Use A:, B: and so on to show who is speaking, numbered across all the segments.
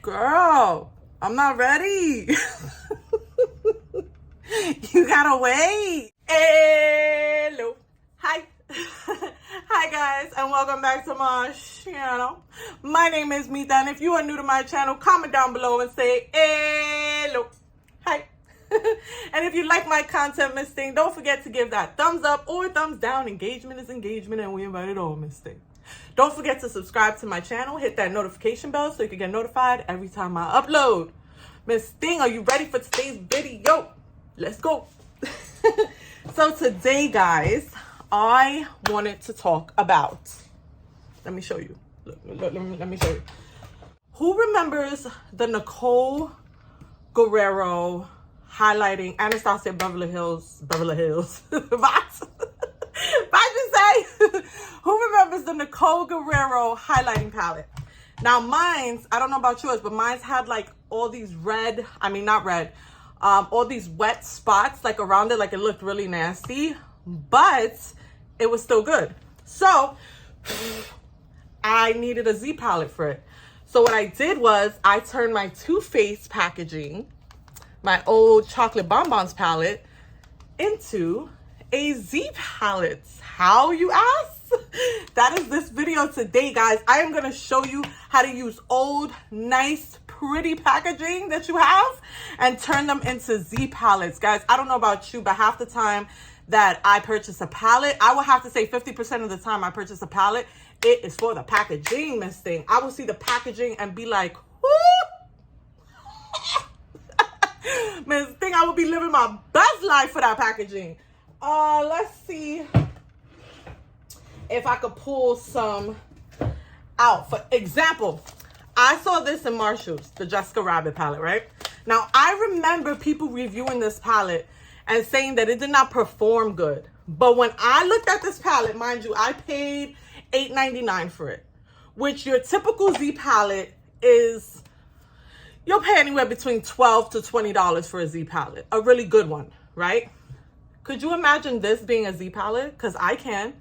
A: Girl, I'm not ready. You gotta wait. Hello. Hi. Hi guys, and welcome back to my channel. My name is Mita, and if you are new to my channel, comment down below and say hello. Hi. And if you like my content, Miss Thing, don't forget to give that thumbs up or thumbs down. Engagement is engagement, and we invite it all, Miss Thing. Don't forget to subscribe to my channel. Hit that notification bell so you can get notified every time I upload. Miss Thing, are you ready for today's video? Let's go. So today, guys, I wanted to talk about, let me show you. Let me show you. Who remembers the Nicole Guerrero highlighting Anastasia Beverly Hills? What? Who remembers the Nicole Guerrero highlighting palette? Now mine's, I don't know about yours, but mine's had like all these all these wet spots like around it, like it looked really nasty, but it was still good. So I needed a Z palette for it. So what I did was I turned my Too Faced packaging, my old chocolate bonbons palette, into a Z palette. How, you ask? That is this video today, guys. I am going to show you how to use old, nice, pretty packaging that you have and turn them into Z palettes. Guys, I don't know about you, but half the time that I purchase a palette, I will have to say 50% of the time I purchase a palette, it is for the packaging, Miss Thing. I will see the packaging and be like, Miss Thing, I will be living my best life for that packaging. Let's see if I could pull some out. For example, I saw this in Marshall's, the Jessica Rabbit palette, right? Now, I remember people reviewing this palette and saying that it did not perform good. But when I looked at this palette, mind you, I paid $8.99 for it, which your typical Z palette is, you'll pay anywhere between $12 to $20 for a Z palette, a really good one, right? Could you imagine this being a Z palette? Because I can.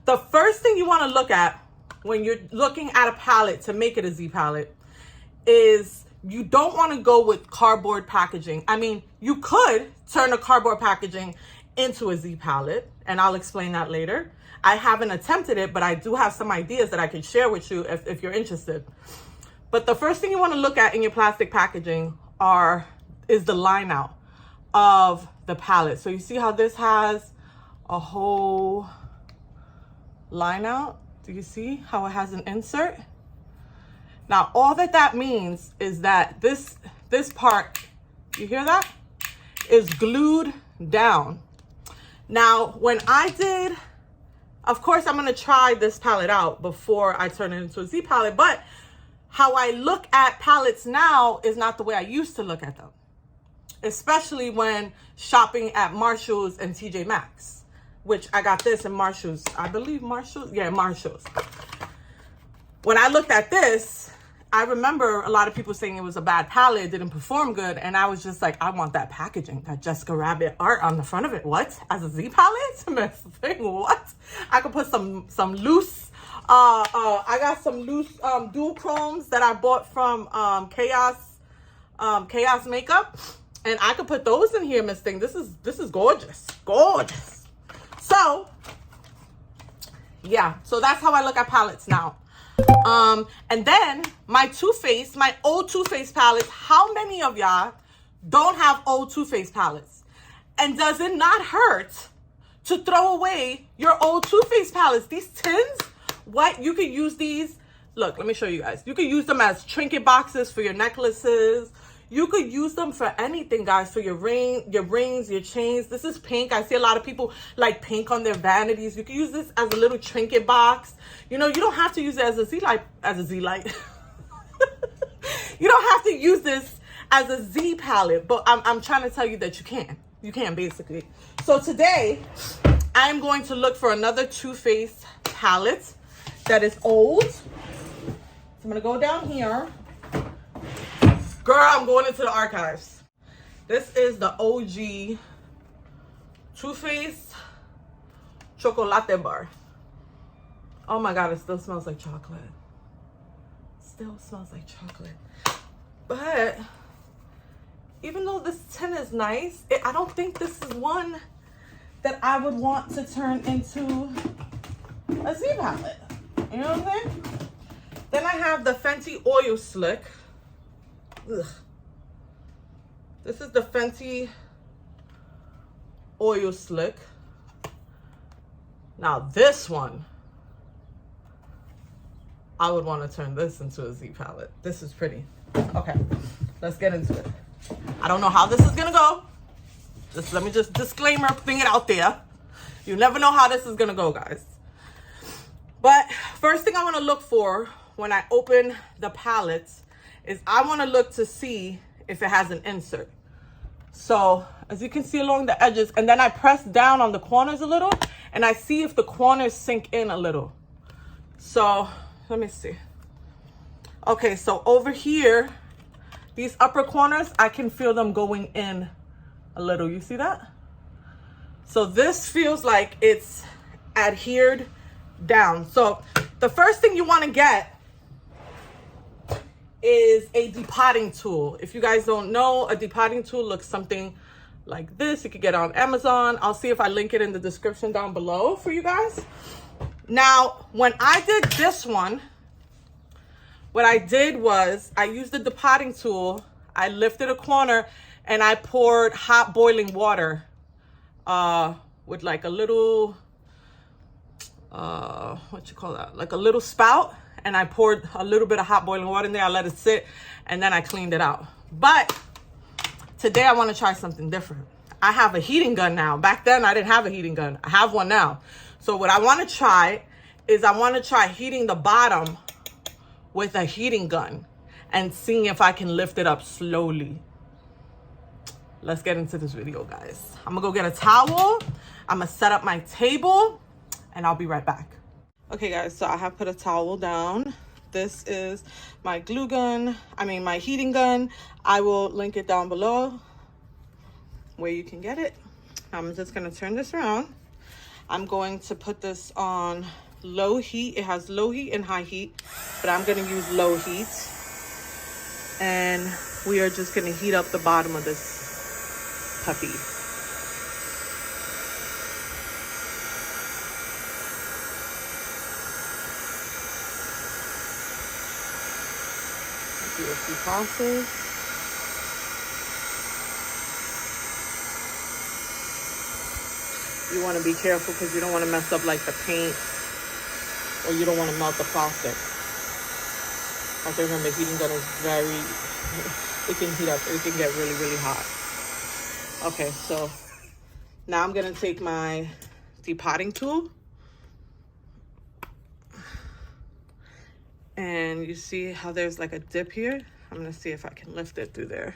A: The first thing you want to look at when you're looking at a palette to make it a Z palette is you don't want to go with cardboard packaging. I mean, you could turn a cardboard packaging into a Z palette, and I'll explain that later. I haven't attempted it, but I do have some ideas that I can share with you if you're interested. But the first thing you want to look at in your plastic packaging is the line out of the palette. So you see how this has a whole line out? Do you see how it has an insert? Now, all that means is that this part, you hear that? Is glued down. Now, when I did, of course, I'm going to try this palette out before I turn it into a Z palette, but how I look at palettes now is not the way I used to look at them, especially when shopping at Marshall's and TJ Maxx, which I got this in Marshall's. I believe Marshall's. Yeah, Marshall's. When I looked at this, I remember a lot of people saying it was a bad palette, didn't perform good, and I was just like, I want that packaging, that Jessica Rabbit art on the front of it. What? As a Z palette? What? I could put some loose, I got some loose dual chromes that I bought from Chaos Makeup, and I could put those in here, Miss Thing. This is gorgeous. Gorgeous. So, yeah. So that's how I look at palettes now. And then my old Too Faced palettes. How many of y'all don't have old Too Faced palettes? And does it not hurt to throw away your old Too Faced palettes? These tins, what? You can use these. Look, let me show you guys. You can use them as trinket boxes for your necklaces. You could use them for anything, guys, for your rings, your chains. This is pink. I see a lot of people like pink on their vanities. You can use this as a little trinket box. You know, you don't have to use it as a Z light. You don't have to use this as a Z palette, but I'm trying to tell you that you can. You can, basically. So today, I'm going to look for another Too Faced palette that is old. So I'm going to go down here. Girl, I'm going into the archives. This is the OG Too Faced Chocolate Bar. Oh my God, it still smells like chocolate. Still smells like chocolate. But even though this tin is nice, I don't think this is one that I would want to turn into a Z palette. You know what I'm saying? Then I have the Fenty Oil Slick. Ugh. This is the Fenty Oil Slick. Now this one, I would want to turn this into a Z palette. This is pretty. Okay, let's get into it. I don't know how this is gonna go. Let me just disclaimer, thing it out there. You never know how this is gonna go, guys. But first thing I want to look for when I open the palettes is I want to look to see if it has an insert. So as you can see along the edges, and then I press down on the corners a little and I see if the corners sink in a little. So let me see. Okay, so over here, these upper corners, I can feel them going in a little. You see that? So this feels like it's adhered down. So the first thing you want to get is a depotting tool. If you guys don't know, a depotting tool looks something like this. You could get it on Amazon. I'll see if I link it in the description down below for you guys. Now, when I did this one, what I did was I used the depotting tool. I lifted a corner and I poured hot boiling water with like a little, what you call that? Like a little spout. And I poured a little bit of hot boiling water in there. I let it sit and then I cleaned it out. But today I want to try something different. I have a heating gun now. Back then I didn't have a heating gun. I have one now. So what I want to try is I want to try heating the bottom with a heating gun and seeing if I can lift it up slowly. Let's get into this video, guys. I'm gonna go get a towel. I'm gonna set up my table and I'll be right back. Okay guys, so I have put a towel down. This is my glue gun, my heating gun. I will link it down below where you can get it. I'm just gonna turn this around. I'm going to put this on low heat. It has low heat and high heat, but I'm gonna use low heat. And we are just gonna heat up the bottom of this puppy. Do a few passes. You want to be careful because you don't want to mess up like the paint, or you don't want to melt the plastic. Also remember, heating gun is very, it can heat up, it can get really, really hot. Okay, so now I'm going to take my depotting tool. And you see how there's like a dip here? I'm gonna see if I can lift it through there.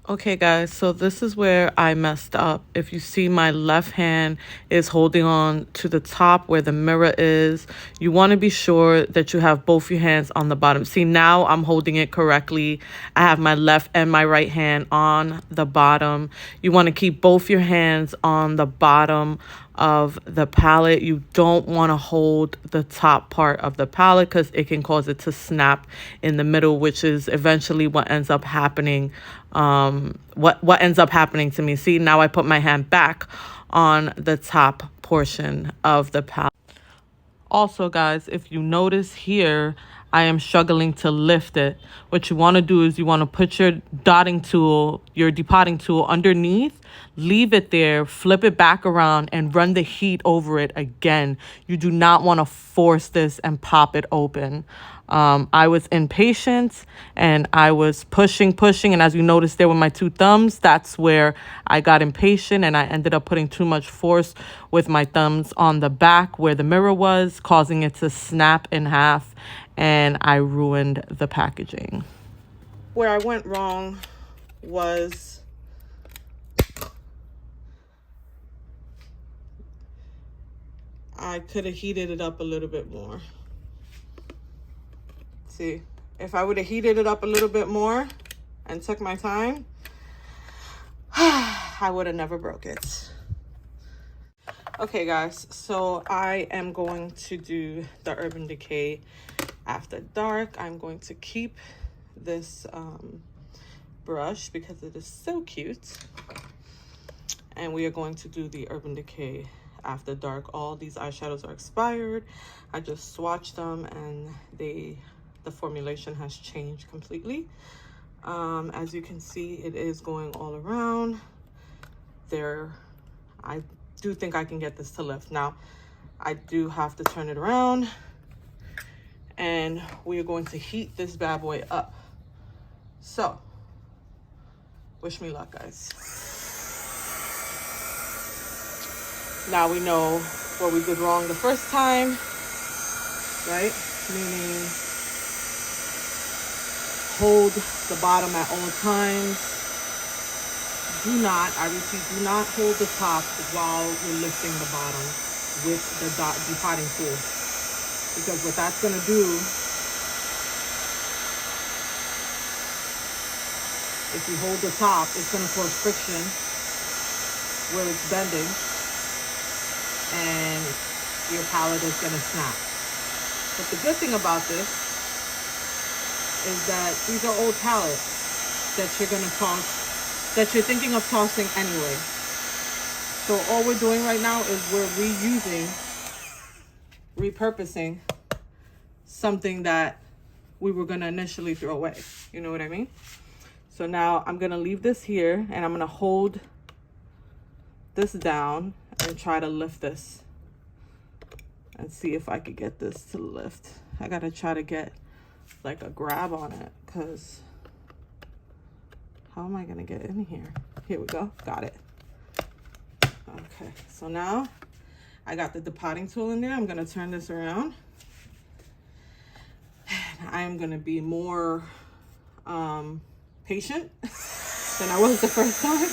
A: Okay guys, so this is where I messed up. If you see, my left hand is holding on to the top where the mirror is. You want to be sure that you have both your hands on the bottom. See, now I'm holding it correctly. I have my left and my right hand on the bottom. You want to keep both your hands on the bottom of the palette. You don't want to hold the top part of the palette because it can cause it to snap in the middle, which is eventually what ends up happening. What ends up happening to me. See, now I put my hand back on the top portion of the palette. Also, guys, if you notice here, I am struggling to lift it. What you want to do is you want to put your dotting tool, your depotting tool underneath, leave it there, flip it back around, and run the heat over it again. You do not want to force this and pop it open. I was impatient and I was pushing. And as you notice there with my two thumbs, that's where I got impatient and I ended up putting too much force with my thumbs on the back where the mirror was, causing it to snap in half, and I ruined the packaging. Where I went wrong was I could have heated it up a little bit more. See, if I would have heated it up a little bit more and took my time, I would have never broke it. Okay guys, so I am going to do the Urban Decay After Dark. I'm going to keep this brush because it is so cute. And we are going to do the Urban Decay After Dark. All these eyeshadows are expired. I just swatched them and the formulation has changed completely. As you can see, it is going all around there. I do think I can get this to lift. Now, I do have to turn it around and we are going to heat this bad boy up. So, wish me luck, guys. Now we know what we did wrong the first time, right? Meaning hold the bottom at all times. Do not, I repeat, do not hold the top while you're lifting the bottom with the depotting tool. Because what that's gonna do, if you hold the top, it's gonna cause friction where it's bending and your palette is gonna snap. But the good thing about this is that these are old palettes that you're gonna toss, that you're thinking of tossing anyway. So all we're doing right now is we're repurposing something that we were gonna initially throw away. You know what I mean? So now I'm gonna leave this here and I'm gonna hold this down and try to lift this and see if I could get this to lift. I gotta try to get like a grab on it, because how am I gonna get in here? Here we go, got it. Okay, so now I got the depotting tool in there. I'm gonna turn this around. And I'm gonna be more patient than I was the first time.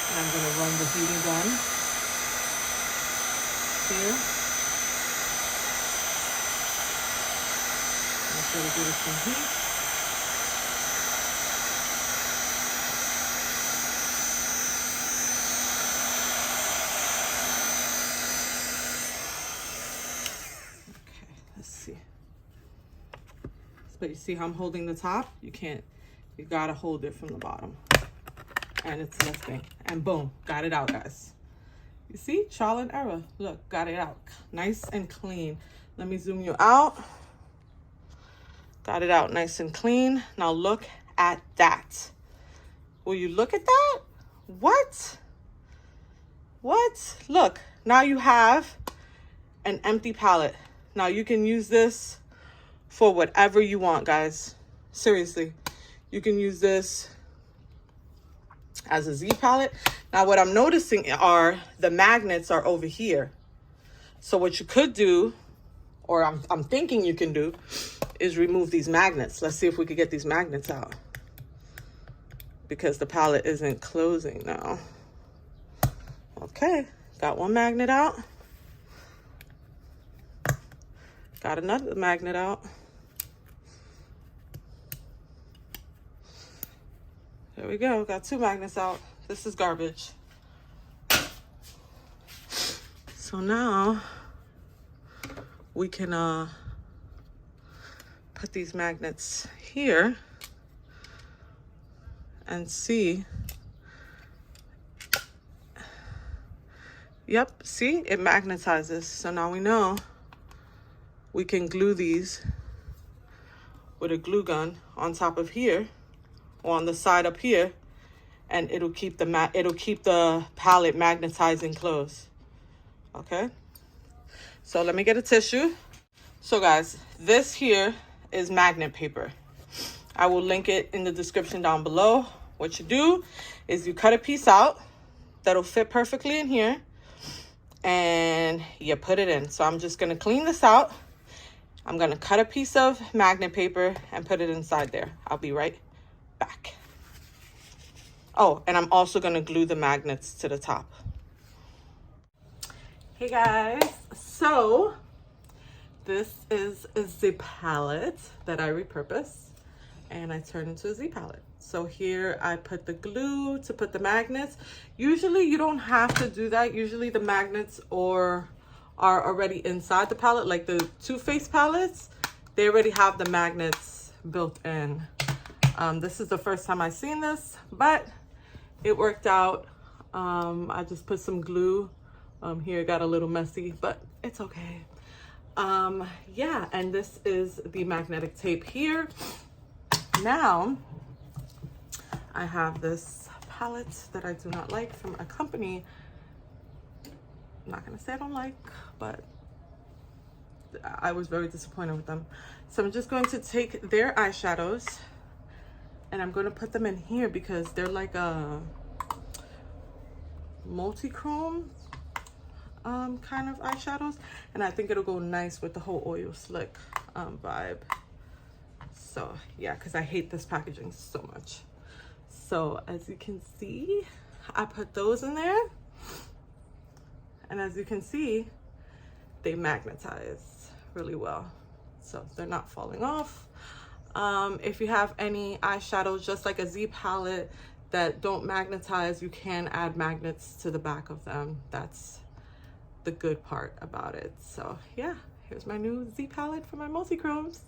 A: And I'm gonna run the heating gun here. Make sure to give it some heat. Okay, let's see. But you see how I'm holding the top? You gotta hold it from the bottom. And it's lifting. And boom, got it out, guys. You see, trial and error. Look, got it out. Nice and clean. Let me zoom you out. Got it out nice and clean. Now look at that. Will you look at that? What? What? Look, now you have an empty palette. Now you can use this for whatever you want, guys. Seriously, you can use this as a Z palette. Now what I'm noticing are the magnets are over here. So what you could do, or I'm thinking you can do, is remove these magnets. Let's see if we could get these magnets out, because the palette isn't closing now. Okay, got one magnet out. Got another magnet out. There we go, got two magnets out. This is garbage. So now we can put these magnets here and see. Yep, see, it magnetizes. So now we know we can glue these with a glue gun on top of here, or on the side up here, and it'll keep the palette magnetizing closed. Okay, so let me get a tissue. So guys, this here is magnet paper. I will link it in the description down below. What you do is you cut a piece out that'll fit perfectly in here and you put it in. So I'm just gonna clean this out. I'm gonna cut a piece of magnet paper and put it inside there. I'll be right back. Oh, and I'm also gonna glue the magnets to the top. Hey guys, so this is a Z palette that I repurposed and I turned into a Z palette. So here I put the glue to put the magnets. Usually you don't have to do that. Usually the magnets are are already inside the palette, like the Too Faced palettes, they already have the magnets built in. This is the first time I've seen this, but it worked out. I just put some glue. Here it got a little messy, but it's okay. Yeah, and this is the magnetic tape here. Now, I have this palette that I do not like from a company. I'm not gonna say I don't like, but I was very disappointed with them. So I'm just going to take their eyeshadows and I'm going to put them in here because they're like a multi-chrome kind of eyeshadows, and I think it'll go nice with the whole oil slick vibe. So yeah, because I hate this packaging so much. So as you can see, I put those in there, and as you can see, they magnetize really well, so they're not falling off. If you have any eyeshadows just like a Z palette that don't magnetize, you can add magnets to the back of them. That's the good part about it. So yeah, here's my new Z palette for my multi-chromes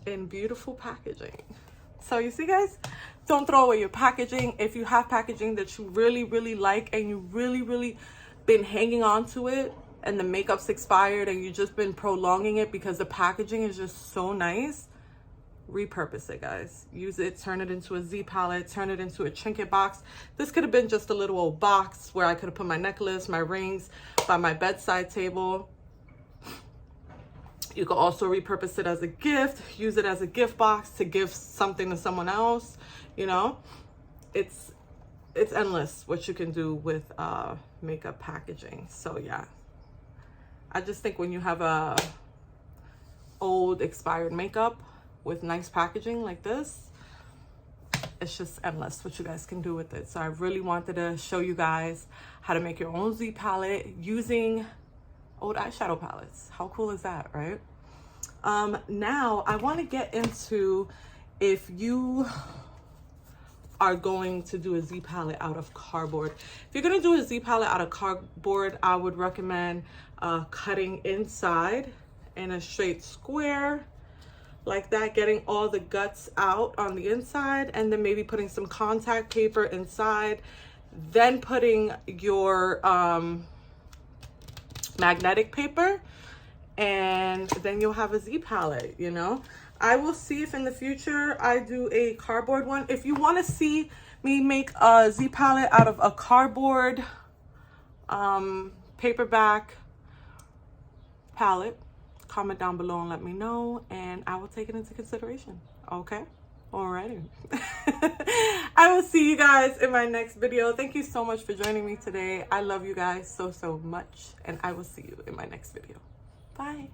A: in beautiful packaging. So you see, guys, don't throw away your packaging. If you have packaging that you really like and you really been hanging on to it and the makeup's expired and you've just been prolonging it because the packaging is just so nice, repurpose it, guys. Use it, turn it into a Z palette, turn it into a trinket box. This could have been just a little old box where I could have put my necklace, my rings by my bedside table. You could also repurpose it as a gift, use it as a gift box to give something to someone else. You know, it's endless what you can do with makeup packaging. So yeah, I just think when you have a old expired makeup with nice packaging like this, it's just endless what you guys can do with it. So I really wanted to show you guys how to make your own Z palette using old eyeshadow palettes. How cool is that, right? Now I want to get into, if you are going to do a Z palette out of cardboard. If you're going to do a Z palette out of cardboard, I would recommend cutting inside in a straight square like that, getting all the guts out on the inside, and then maybe putting some contact paper inside, then putting your magnetic paper, and then you'll have a Z palette, you know. I will see if in the future I do a cardboard one. If you want to see me make a Z palette out of a cardboard paperback palette, comment down below and let me know, and I will take it into consideration. Okay, alrighty. I will see you guys in my next video. Thank you so much for joining me today. I love you guys so much, and I will see you in my next video. Bye.